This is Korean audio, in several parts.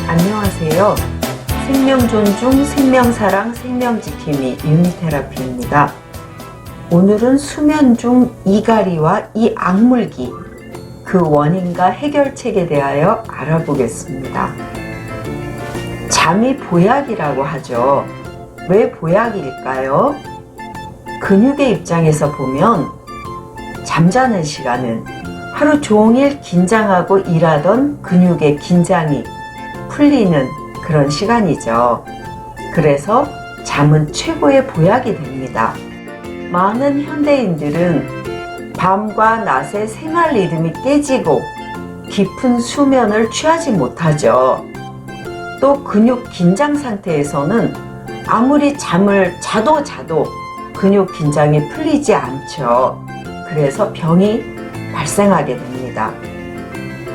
안녕하세요. 생명존중, 생명사랑, 생명지킴이 유미테라피입니다. 오늘은 수면 중 이갈이와 이 악물기, 그 원인과 해결책에 대하여 알아보겠습니다. 잠이 보약이라고 하죠. 왜 보약일까요? 근육의 입장에서 보면 잠자는 시간은 하루 종일 긴장하고 일하던 근육의 긴장이 풀리는 그런 시간이죠. 그래서 잠은 최고의 보약이 됩니다. 많은 현대인들은 밤과 낮의 생활 리듬이 깨지고 깊은 수면을 취하지 못하죠. 또 근육 긴장 상태에서는 아무리 잠을 자도 근육 긴장이 풀리지 않죠. 그래서 병이 발생하게 됩니다.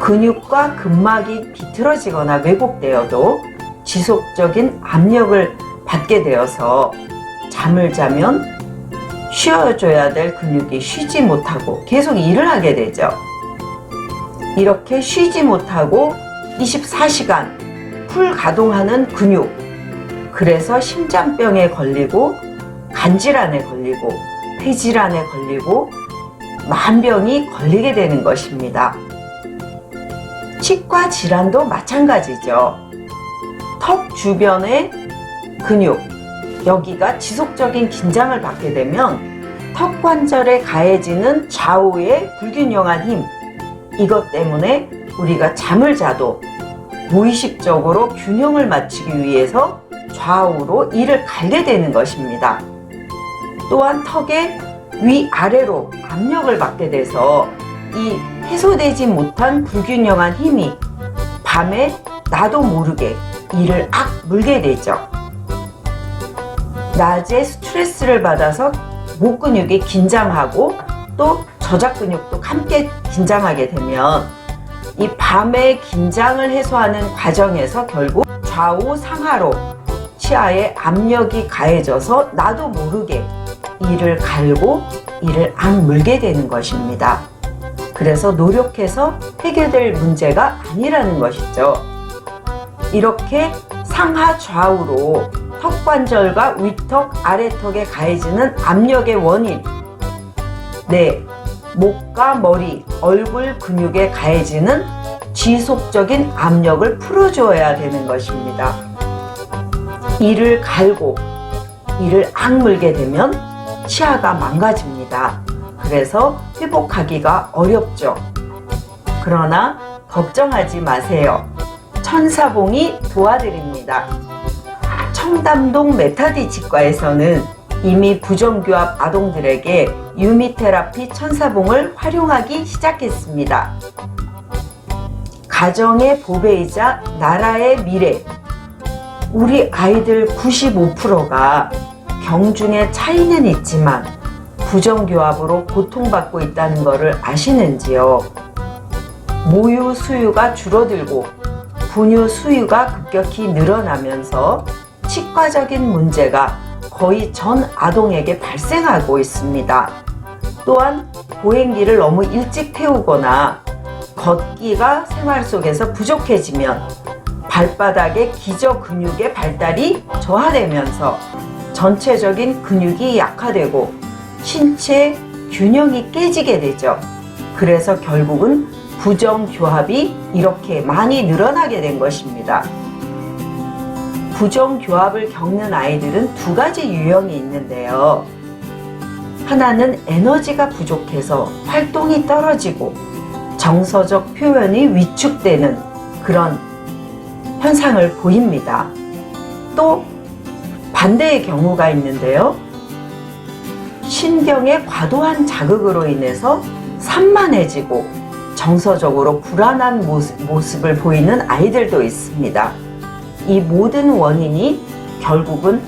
근육과 근막이 비틀어지거나 왜곡되어도 지속적인 압력을 받게 되어서 잠을 자면 쉬어줘야 될 근육이 쉬지 못하고 계속 일을 하게 되죠. 이렇게 쉬지 못하고 24시간 풀 가동하는 근육, 그래서 심장병에 걸리고 간질환에 걸리고 폐질환에 걸리고 만병이 걸리게 되는 것입니다. 치과 질환도 마찬가지죠. 턱 주변의 근육, 여기가 지속적인 긴장을 받게 되면 턱 관절에 가해지는 좌우의 불균형한 힘, 이것 때문에 우리가 잠을 자도 무의식적으로 균형을 맞추기 위해서 좌우로 이를 갈게 되는 것입니다. 또한 턱의 위아래로 압력을 받게 돼서 이 해소되지 못한 불균형한 힘이 밤에 나도 모르게 이를 물게 되죠. 낮에 스트레스를 받아서 목 근육이 긴장하고 또 저작 근육도 함께 긴장하게 되면 이 밤의 긴장을 해소하는 과정에서 결국 좌우 상하로 치아에 압력이 가해져서 나도 모르게 이를 갈고 이를 악물게 되는 것입니다. 그래서 노력해서 해결될 문제가 아니라는 것이죠. 이렇게 상하 좌우로 턱 관절과 위턱, 아래턱에 가해지는 압력의 원인, 목과 머리, 얼굴 근육에 가해지는 지속적인 압력을 풀어줘야 되는 것입니다. 이를 갈고 이를 악물게 되면 치아가 망가집니다. 그래서 회복하기가 어렵죠. 그러나 걱정하지 마세요. 천사봉이 도와드립니다. 청담동 메타디 치과에서는 이미 부정교합 아동들에게 유미테라피 천사봉을 활용하기 시작했습니다. 가정의 보배이자 나라의 미래, 우리 아이들 95%가 경중에 차이는 있지만 부정교합으로 고통받고 있다는 것을 아시는지요? 모유 수유가 줄어들고 분유 수유가 급격히 늘어나면서 치과적인 문제가 거의 전 아동에게 발생하고 있습니다. 또한 보행기를 너무 일찍 태우거나 걷기가 생활 속에서 부족해지면 발바닥의 기저 근육의 발달이 저하되면서 전체적인 근육이 약화되고 신체 균형이 깨지게 되죠. 그래서 결국은 부정교합이 이렇게 많이 늘어나게 된 것입니다. 부정교합을 겪는 아이들은 두 가지 유형이 있는데요. 하나는 에너지가 부족해서 활동이 떨어지고 정서적 표현이 위축되는 그런 현상을 보입니다. 또 반대의 경우가 있는데요. 신경의 과도한 자극으로 인해서 산만해지고 정서적으로 불안한 모습을 보이는 아이들도 있습니다. 이 모든 원인이 결국은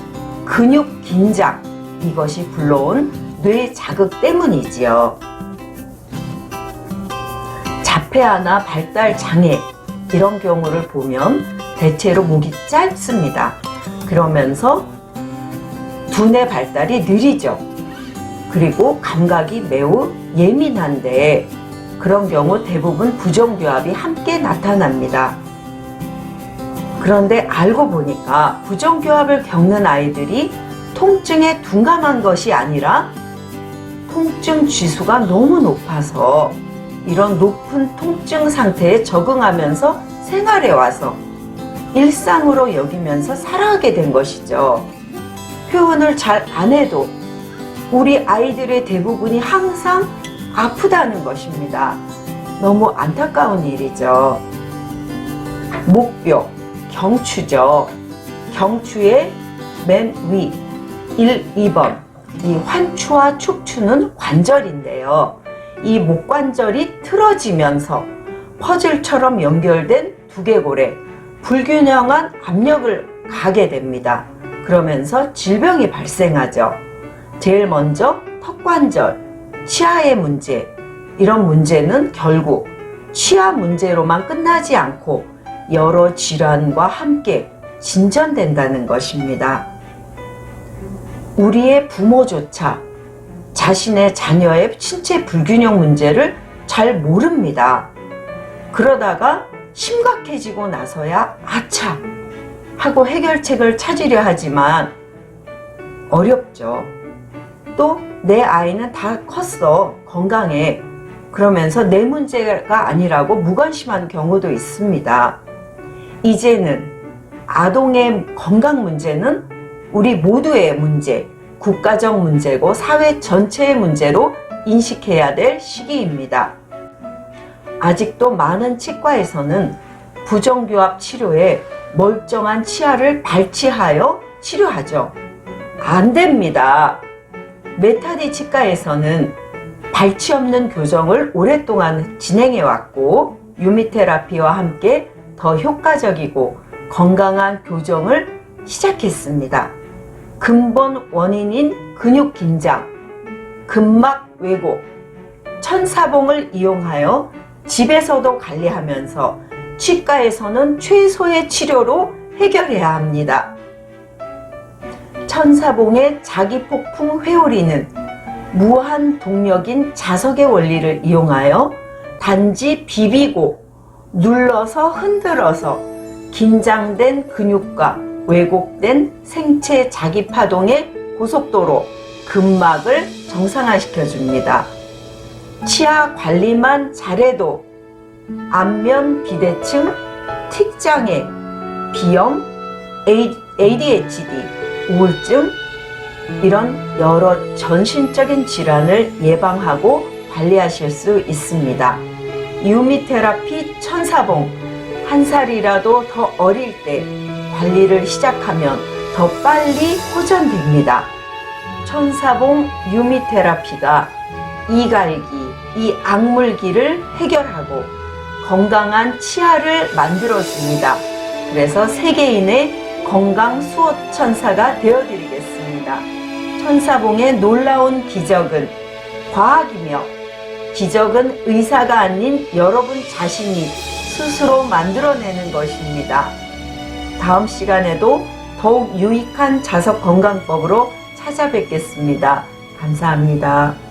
근육 긴장, 이것이 불러온 뇌 자극 때문이지요. 자폐아나 발달 장애, 이런 경우를 보면 대체로 목이 짧습니다. 그러면서 두뇌 발달이 느리죠. 그리고 감각이 매우 예민한데 그런 경우 대부분 부정교합이 함께 나타납니다. 그런데 알고 보니까 부정교합을 겪는 아이들이 통증에 둔감한 것이 아니라 통증 지수가 너무 높아서 이런 높은 통증 상태에 적응하면서 생활에 와서 일상으로 여기면서 살아가게 된 것이죠. 표현을 잘 안 해도 우리 아이들의 대부분이 항상 아프다는 것입니다. 너무 안타까운 일이죠. 목뼈, 경추죠. 경추의 맨 위, 1, 2번. 이 환추와 척추는 관절인데요. 이 목관절이 틀어지면서 퍼즐처럼 연결된 두개골에 불균형한 압력을 가게 됩니다. 그러면서 질병이 발생하죠. 제일 먼저 턱관절, 치아의 문제. 이런 문제는 결국 치아 문제로만 끝나지 않고 여러 질환과 함께 진전된다는 것입니다. 우리의 부모조차 자신의 자녀의 신체 불균형 문제를 잘 모릅니다. 그러다가 심각해지고 나서야 아차 하고 해결책을 찾으려 하지만 어렵죠. 또 내 아이는 다 컸어, 건강해. 그러면서 내 문제가 아니라고 무관심한 경우도 있습니다. 이제는 아동의 건강 문제는 우리 모두의 문제, 국가적 문제고 사회 전체의 문제로 인식해야 될 시기입니다. 아직도 많은 치과에서는 부정교합 치료에 멀쩡한 치아를 발치하여 치료하죠. 안 됩니다. 메타디 치과에서는 발치 없는 교정을 오랫동안 진행해 왔고 유미테라피와 함께 더 효과적이고 건강한 교정을 시작했습니다. 근본 원인인 근육 긴장, 근막 왜곡, 천사봉을 이용하여 집에서도 관리하면서 치과에서는 최소의 치료로 해결해야 합니다. 천사봉의 자기폭풍 회오리는 무한 동력인 자석의 원리를 이용하여 단지 비비고 눌러서 흔들어서 긴장된 근육과 왜곡된 생체 자기파동의 고속도로 근막을 정상화시켜 줍니다. 치아 관리만 잘해도 안면 비대증, 틱장애, 비염, ADHD, 우울증 이런 여러 전신적인 질환을 예방하고 관리하실 수 있습니다. 유미테라피 천사봉, 한 살이라도 더 어릴 때 관리를 시작하면 더 빨리 호전됩니다. 천사봉 유미테라피가 이갈기, 이 악물기를 해결하고 건강한 치아를 만들어줍니다. 그래서 세계인의 건강 수호 천사가 되어드리겠습니다. 천사봉의 놀라운 기적은 과학이며 기적은 의사가 아닌 여러분 자신이 스스로 만들어내는 것입니다. 다음 시간에도 더욱 유익한 자석 건강법으로 찾아뵙겠습니다. 감사합니다.